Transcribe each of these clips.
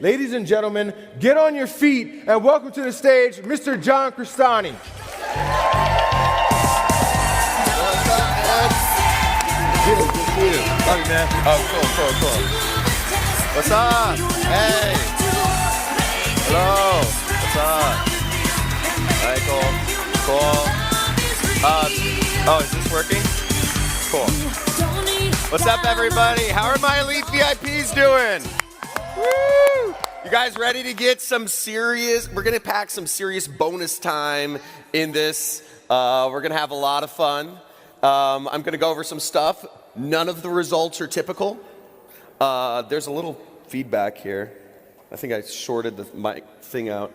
Ladies and gentlemen, get on your feet and welcome to the stage, Mr. John Crestani. Good to see you. Love you, man. Oh, cool. What's up? Hey. Hello. What's up? All right, cool. Oh, is this working? Cool. What's up, everybody? How are my elite VIPs doing? Woo! You guys ready to get some serious? We're gonna pack some serious bonus time in this. We're gonna have a lot of fun. I'm gonna go over some stuff. None of the results are typical. There's a little feedback here. I think I shorted the mic thing out.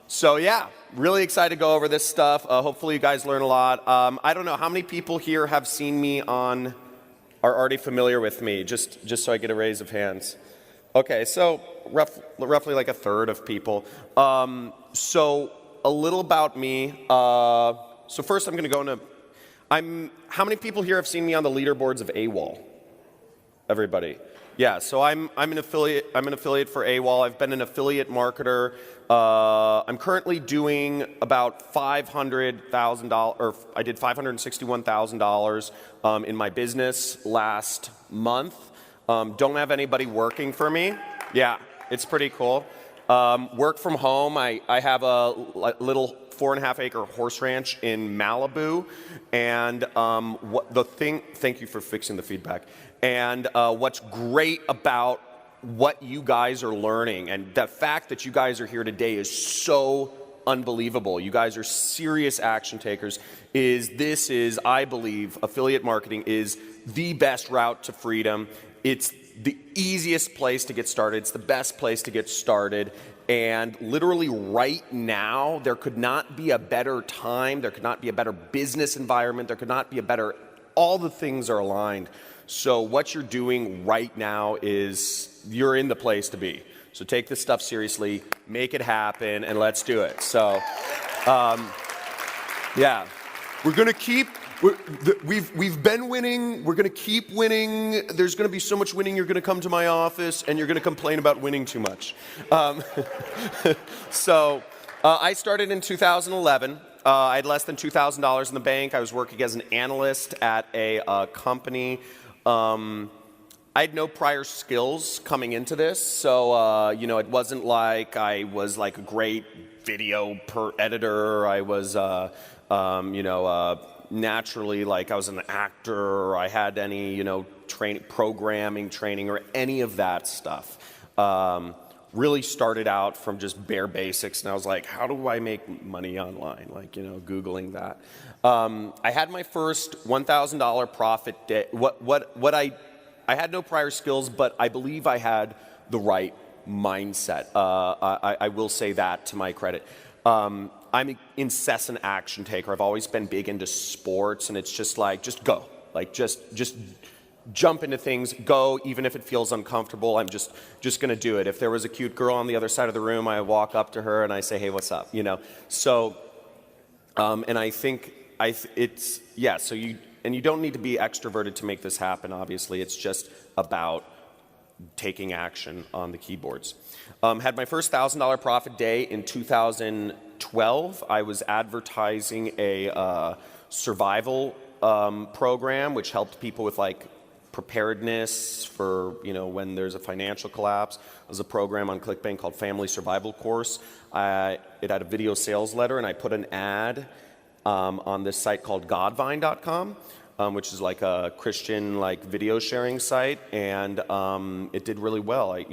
So yeah, really excited to go over this stuff. Hopefully you guys learn a lot. I don't know how many people here have seen me are already familiar with me, just so I get a raise of hands. Okay, so roughly like a third of people. So a little about me. So first I'm gonna go into, how many people here have seen me on the leaderboards of AWOL? Everybody. Yeah, so I'm an affiliate for AWOL. I've been an affiliate marketer. I'm currently doing about $500,000, or I did $561,000 in my business last month. Don't have anybody working for me. Yeah, it's pretty cool. Work from home. I have a little 4.5-acre horse ranch in Malibu, and thank you for fixing the feedback. And what's great about what you guys are learning, and the fact that you guys are here today is so unbelievable. You guys are serious action takers. I believe, affiliate marketing is the best route to freedom. It's the easiest place to get started. It's the best place to get started. And literally right now, there could not be a better time. There could not be a better business environment. There could not be a better, all the things are aligned. So what you're doing right now is you're in the place to be. So take this stuff seriously, make it happen, and let's do it. So, yeah, we're gonna keep. We've been winning. We're gonna keep winning. There's gonna be so much winning. You're gonna come to my office and you're gonna complain about winning too much. So I started in 2011. I had less than $2,000 in the bank. I was working as an analyst at a company. I had no prior skills coming into this, so it wasn't like I was like a great video editor. I was naturally, like I was an actor, or I had any, programming training or any of that stuff. Really started out from just bare basics, and I was like, how do I make money online? Like, Googling that. I had my first $1,000 profit day. I had no prior skills, but I believe I had the right mindset. I will say that to my credit. I'm an incessant action taker. I've always been big into sports, and it's just like, just go. Like, just jump into things, go, even if it feels uncomfortable. I'm just gonna do it. If there was a cute girl on the other side of the room, I walk up to her and I say, hey, what's up? So, and I think so you don't need to be extroverted to make this happen, obviously. It's just about taking action on the keyboards. Had my first $1,000 profit day in 2012. I was advertising a survival program, which helped people with like preparedness for when there's a financial collapse. It was a program on ClickBank called Family Survival Course. It had a video sales letter, and I put an ad on this site called Godvine.com, which is like a Christian video sharing site, and it did really well. I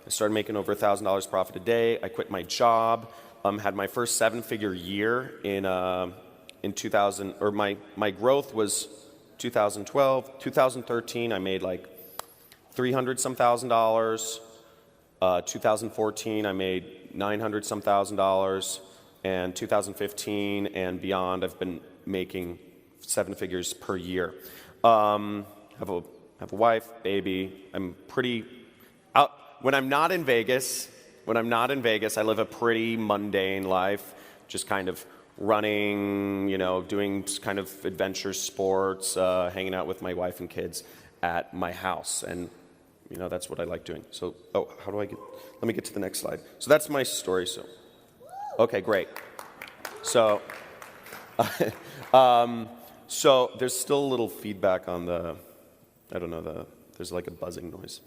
started making over $1,000 profit a day. I quit my job. Had my first 7-figure year in 2000, or my growth was 2012. 2013, I made like $300-some thousand. 2014, I made $900-some thousand. And 2015 and beyond, I've been making 7 figures per year. Have a wife, baby. I'm pretty out. When I'm not in Vegas, I live a pretty mundane life, just kind of running, doing kind of adventure sports, hanging out with my wife and kids at my house. And you know, that's what I like doing. So, oh, how do I get, let me get to the next slide. So that's my story. So, okay, great. So, so there's still a little feedback on the, I don't know, there's like a buzzing noise.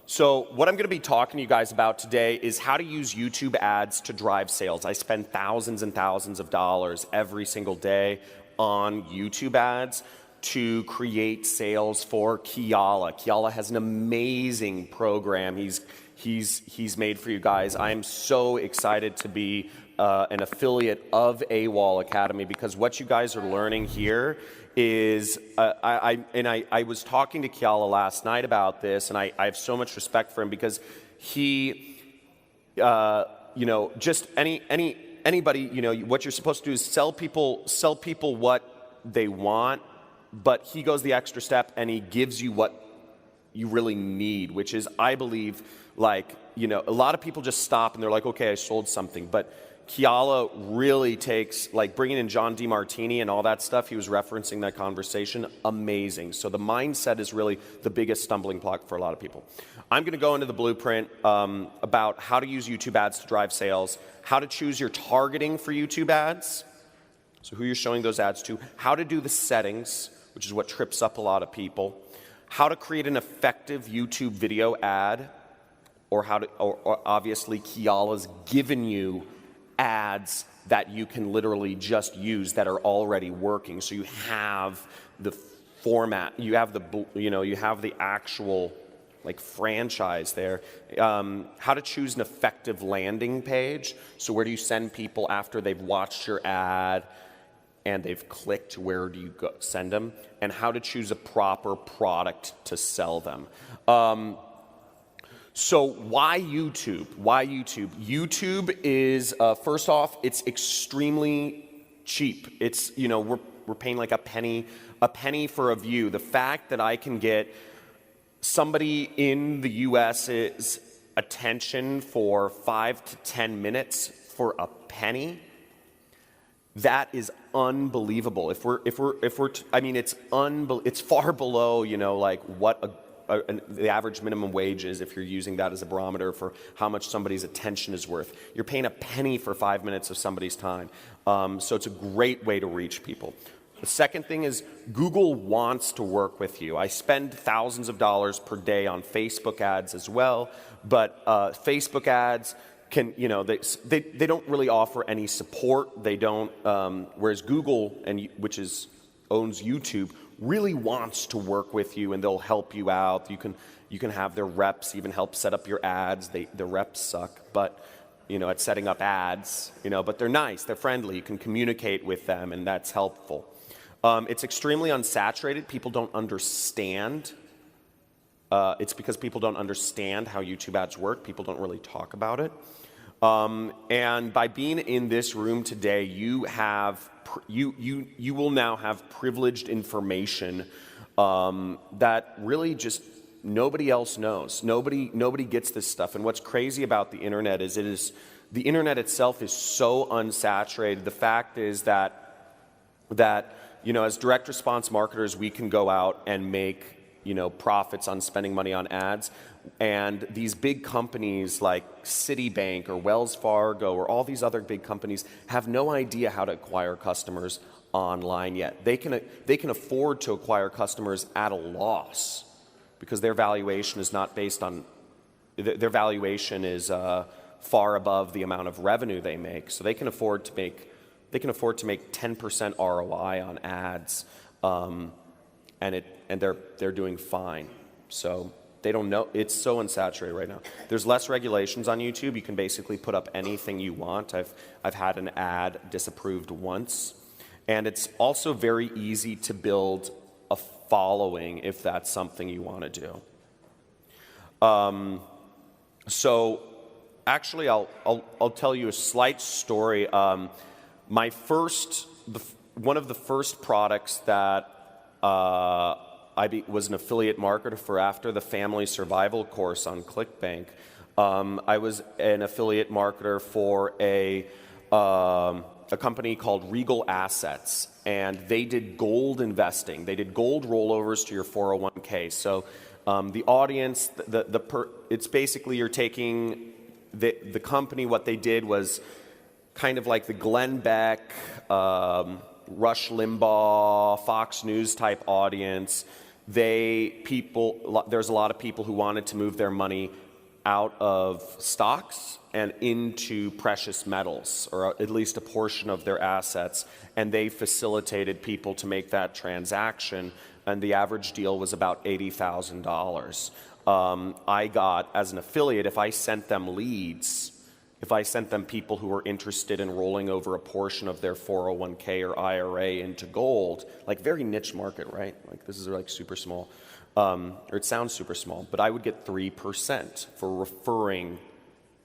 So what I'm going to be talking to you guys about today is how to use YouTube ads to drive sales. I spend thousands and thousands of dollars every single day on YouTube ads to create sales for Kiala. Kiala has an amazing program he's made for you guys. I'm so excited to be an affiliate of AWOL Academy, because what you guys are learning here is, I was talking to Kiala last night about this, and I have so much respect for him, because he, you know, just anybody, you know, what you're supposed to do is sell people what they want, but he goes the extra step and he gives you what you really need, which is, I believe, like, you know, a lot of people just stop and they're like, okay, I sold something, but Kiala really takes, like bringing in John DeMartini and all that stuff, he was referencing that conversation, amazing. So the mindset is really the biggest stumbling block for a lot of people. I'm going to go into the blueprint about how to use YouTube ads to drive sales, how to choose your targeting for YouTube ads, so who you're showing those ads to, how to do the settings, which is what trips up a lot of people, how to create an effective YouTube video ad, or how to, or obviously Kiala's given you ads that you can literally just use that are already working. So you have the format, you have the, you know, you have the actual like franchise there. How to choose an effective landing page. So where do you send people after they've watched your ad and they've clicked, where do you go, send them? And how to choose a proper product to sell them. So why YouTube? Why YouTube? YouTube is, first off, it's extremely cheap. It's, you know, we're paying like a penny for a view. The fact that I can get somebody in the US's attention for 5 to 10 minutes for a penny, that is unbelievable. I mean, it's far below, you know, like what the average minimum wage is, if you're using that as a barometer for how much somebody's attention is worth. You're paying a penny for 5 minutes of somebody's time. So it's a great way to reach people. The second thing is Google wants to work with you. I spend thousands of dollars per day on Facebook ads as well, but Facebook ads can, you know, they don't really offer any support. They don't, whereas Google, which owns YouTube, really wants to work with you, and they'll help you out. You can have their reps even help set up your ads. The reps suck, but you know, at setting up ads, you know, but they're nice, they're friendly. You can communicate with them, and that's helpful. It's extremely unsaturated. People don't understand. It's because people don't understand how YouTube ads work. People don't really talk about it. And by being in this room today, you will now have privileged information that really just nobody else knows. Nobody gets this stuff. And what's crazy about the internet is the internet itself is so unsaturated. The fact is that you know, as direct response marketers, we can go out and make, you know, profits on spending money on ads. And these big companies like Citibank or Wells Fargo or all these other big companies have no idea how to acquire customers online yet. They can afford to acquire customers at a loss because their valuation is not based on, their valuation is far above the amount of revenue they make. So they can afford to make 10% ROI on ads, and they're doing fine. So they don't know. It's so unsaturated right now. There's less regulations on YouTube. You can basically put up anything you want. I've had an ad disapproved once, and it's also very easy to build a following if that's something you want to do. So actually, I'll tell you a slight story. One of the first products that I was an affiliate marketer for after the Family Survival course on ClickBank. I was an affiliate marketer for a company called Regal Assets, and they did gold investing. They did gold rollovers to your 401k. So The audience, it's basically you're taking the company. What they did was kind of like the Glenn Beck, Rush Limbaugh, Fox News type audience. There's a lot of people who wanted to move their money out of stocks and into precious metals, or at least a portion of their assets, and they facilitated people to make that transaction, and the average deal was about $80,000. I got, as an affiliate, if I sent them leads, if I sent them people who were interested in rolling over a portion of their 401k or IRA into gold, like very niche market, right? Like this is like super small, or it sounds super small, but I would get 3% for referring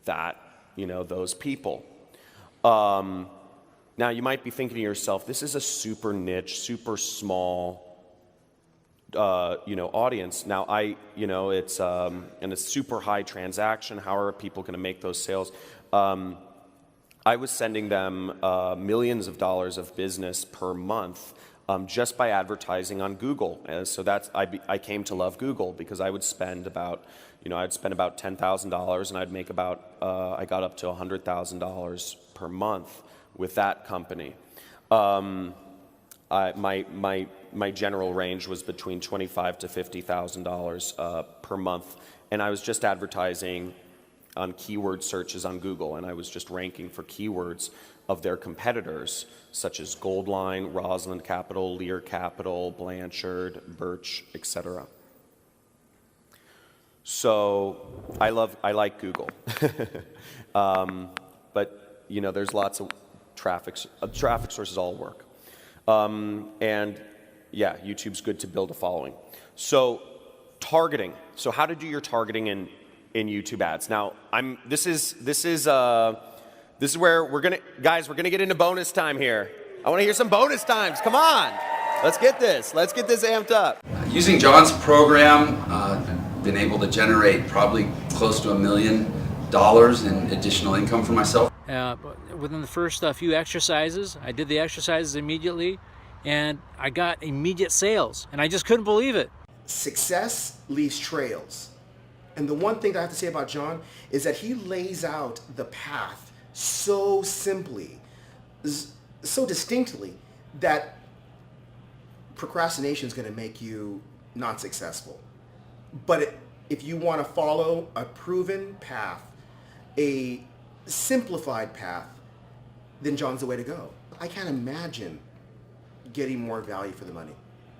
that, those people. Now you might be thinking to yourself, this is a super niche, super small, audience. Now it's and it's super high transaction. How are people going to make those sales? I was sending them millions of dollars of business per month just by advertising on Google. And so I came to love Google because I would spend about $10,000 and I'd make about I got up to $100,000 per month with that company. My general range was between $25,000 to $50,000 per month, and I was just advertising on keyword searches on Google, and I was just ranking for keywords of their competitors, such as Goldline, Rosalind Capital, Lear Capital, Blanchard, Birch, etc. So I like Google, but there's lots of traffic sources all work. And yeah, YouTube's good to build a following. So targeting. So how to do your targeting in YouTube ads. Now this is where we're gonna get into bonus time here. I want to hear some bonus times. Come on, let's get this amped up. Using John's program, been able to generate probably close to $1 million in additional income for myself. Within the first few exercises, I did the exercises immediately, and I got immediate sales, and I just couldn't believe it. Success leaves trails. And the one thing that I have to say about John is that he lays out the path so simply, so distinctly, that procrastination is going to make you not successful. But if you want to follow a proven path, a simplified path, then John's the way to go. I can't imagine getting more value for the money.